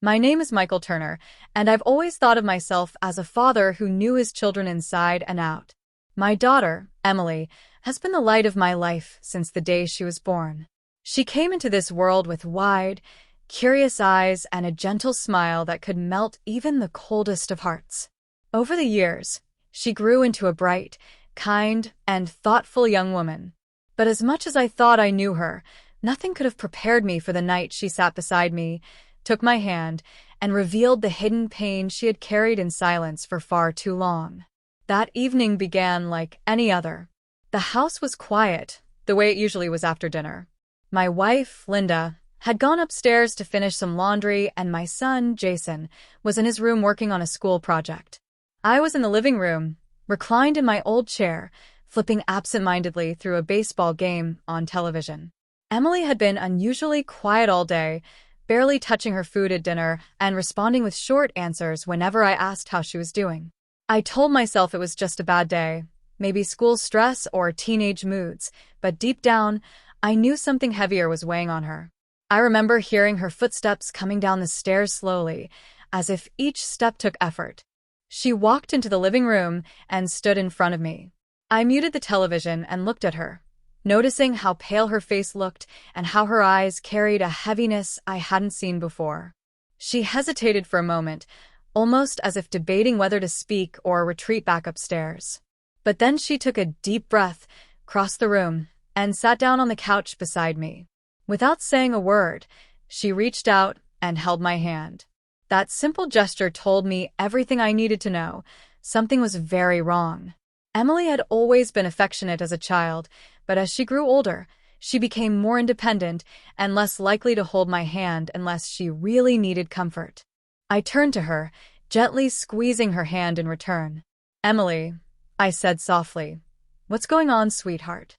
My name is Michael Turner, and I've always thought of myself as a father who knew his children inside and out. My daughter, Emily, has been the light of my life since the day she was born. She came into this world with wide, curious eyes and a gentle smile that could melt even the coldest of hearts. Over the years, she grew into a bright, kind, and thoughtful young woman. But as much as I thought I knew her, nothing could have prepared me for the night she sat beside me, took my hand, and revealed the hidden pain she had carried in silence for far too long. That evening began like any other. The house was quiet, the way it usually was after dinner. My wife, Linda, had gone upstairs to finish some laundry, and my son, Jason, was in his room working on a school project. I was in the living room, reclined in my old chair, flipping absent-mindedly through a baseball game on television. Emily had been unusually quiet all day, barely touching her food at dinner and responding with short answers whenever I asked how she was doing. I told myself it was just a bad day, maybe school stress or teenage moods, but deep down, I knew something heavier was weighing on her. I remember hearing her footsteps coming down the stairs slowly, as if each step took effort. She walked into the living room and stood in front of me. I muted the television and looked at her, noticing how pale her face looked and how her eyes carried a heaviness I hadn't seen before. She hesitated for a moment, almost as if debating whether to speak or retreat back upstairs. But then she took a deep breath, crossed the room, and sat down on the couch beside me. Without saying a word, she reached out and held my hand. That simple gesture told me everything I needed to know. Something was very wrong. Emily had always been affectionate as a child, but as she grew older, she became more independent and less likely to hold my hand unless she really needed comfort. I turned to her, gently squeezing her hand in return. "Emily," I said softly, "what's going on, sweetheart?"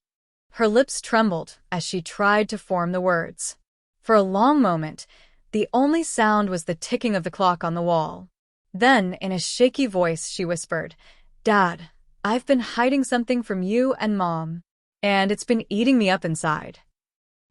Her lips trembled as she tried to form the words. For a long moment, the only sound was the ticking of the clock on the wall. Then, in a shaky voice, she whispered, "Dad, I've been hiding something from you and Mom, and it's been eating me up inside."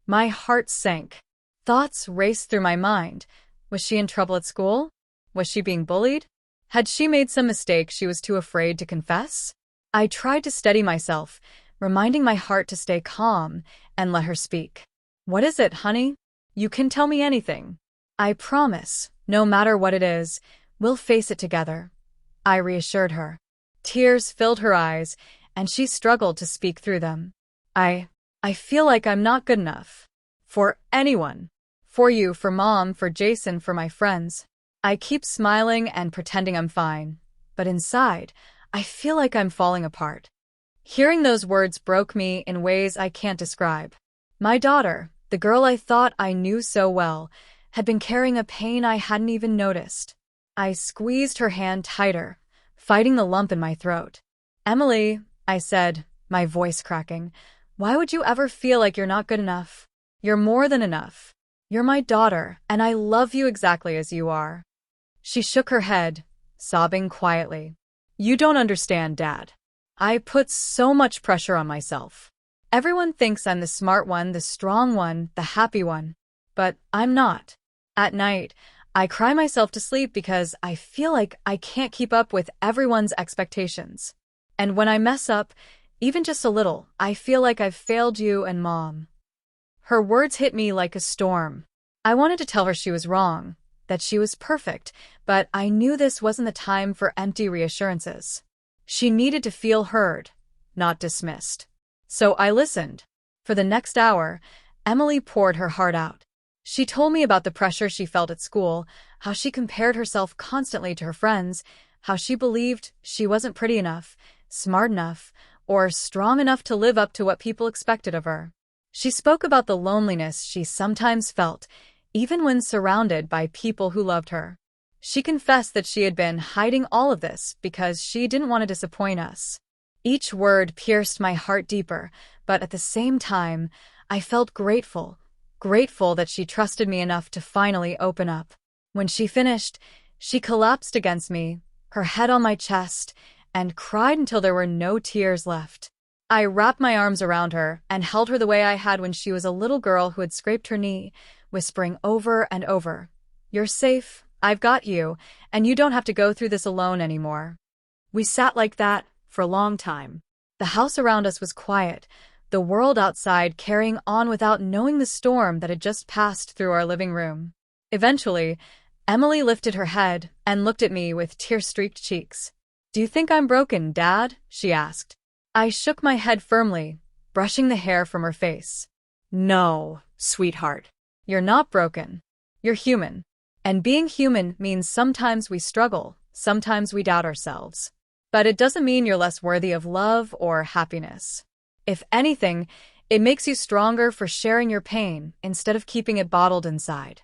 My heart sank. Thoughts raced through my mind. Was she in trouble at school? Was she being bullied? Had she made some mistake she was too afraid to confess? I tried to steady myself, reminding my heart to stay calm and let her speak. "What is it, honey? You can tell me anything. I promise, no matter what it is, we'll face it together," I reassured her. Tears filled her eyes, and she struggled to speak through them. I feel like I'm not good enough. For anyone. For you, for Mom, for Jason, for my friends. I keep smiling and pretending I'm fine, but inside, I feel like I'm falling apart. Hearing those words broke me in ways I can't describe. My daughter, the girl I thought I knew so well, had been carrying a pain I hadn't even noticed. I squeezed her hand tighter, fighting the lump in my throat. "Emily," I said, my voice cracking, "why would you ever feel like you're not good enough? You're more than enough. You're my daughter, and I love you exactly as you are." She shook her head, sobbing quietly. "You don't understand, Dad. I put so much pressure on myself. Everyone thinks I'm the smart one, the strong one, the happy one. But I'm not. At night, I cry myself to sleep because I feel like I can't keep up with everyone's expectations. And when I mess up, even just a little, I feel like I've failed you and Mom." Her words hit me like a storm. I wanted to tell her she was wrong, that she was perfect, but I knew this wasn't the time for empty reassurances. She needed to feel heard, not dismissed. So I listened. For the next hour, Emily poured her heart out. She told me about the pressure she felt at school, how she compared herself constantly to her friends, how she believed she wasn't pretty enough, smart enough, or strong enough to live up to what people expected of her. She spoke about the loneliness she sometimes felt, even when surrounded by people who loved her. She confessed that she had been hiding all of this because she didn't want to disappoint us. Each word pierced my heart deeper, but at the same time, I felt grateful that she trusted me enough to finally open up. When she finished, she collapsed against me, her head on my chest, and cried until there were no tears left. I wrapped my arms around her and held her the way I had when she was a little girl who had scraped her knee, whispering over and over, You're safe, I've got you, and you don't have to go through this alone anymore. We sat like that for a long time. The house around us was quiet, the world outside carrying on without knowing the storm that had just passed through our living room. Eventually, Emily lifted her head and looked at me with tear-streaked cheeks. "Do you think I'm broken, Dad?" she asked. I shook my head firmly, brushing the hair from her face. "No, sweetheart. You're not broken. You're human. And being human means sometimes we struggle, sometimes we doubt ourselves. But it doesn't mean you're less worthy of love or happiness. If anything, it makes you stronger for sharing your pain instead of keeping it bottled inside."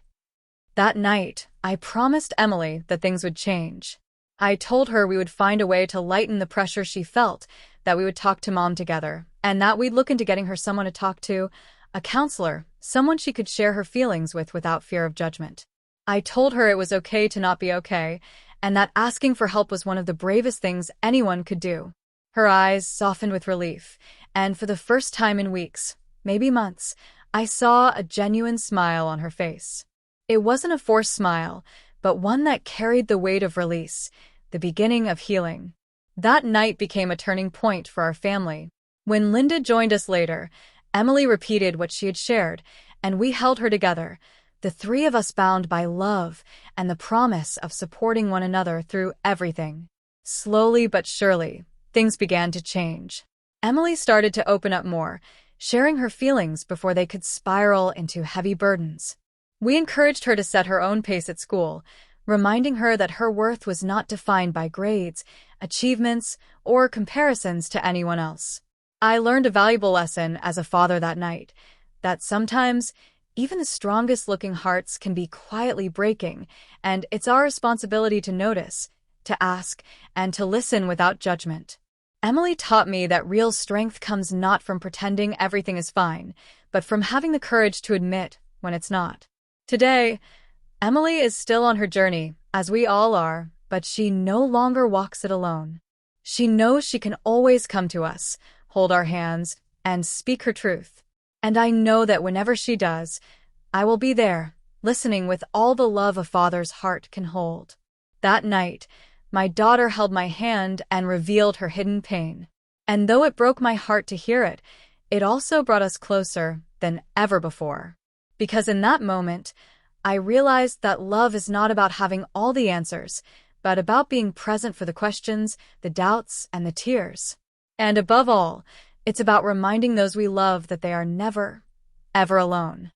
That night, I promised Emily that things would change. I told her we would find a way to lighten the pressure she felt, that we would talk to Mom together, and that we'd look into getting her someone to talk to, a counselor, someone she could share her feelings with without fear of judgment. I told her it was okay to not be okay, and that asking for help was one of the bravest things anyone could do. Her eyes softened with relief, and for the first time in weeks, maybe months, I saw a genuine smile on her face. It wasn't a forced smile, but one that carried the weight of release, the beginning of healing. That night became a turning point for our family. When Linda joined us later, Emily repeated what she had shared, and we held her together, the three of us bound by love and the promise of supporting one another through everything. Slowly but surely, things began to change. Emily started to open up more, sharing her feelings before they could spiral into heavy burdens. We encouraged her to set her own pace at school, reminding her that her worth was not defined by grades, achievements, or comparisons to anyone else. I learned a valuable lesson as a father that night, that sometimes even the strongest-looking hearts can be quietly breaking, and it's our responsibility to notice, to ask, and to listen without judgment. Emily taught me that real strength comes not from pretending everything is fine, but from having the courage to admit when it's not. Today, Emily is still on her journey, as we all are, but she no longer walks it alone. She knows she can always come to us, hold our hands, and speak her truth. And I know that whenever she does, I will be there, listening with all the love a father's heart can hold. That night, my daughter held my hand and revealed her hidden pain. And though it broke my heart to hear it, it also brought us closer than ever before. Because in that moment, I realized that love is not about having all the answers, but about being present for the questions, the doubts, and the tears. And above all, it's about reminding those we love that they are never, ever alone.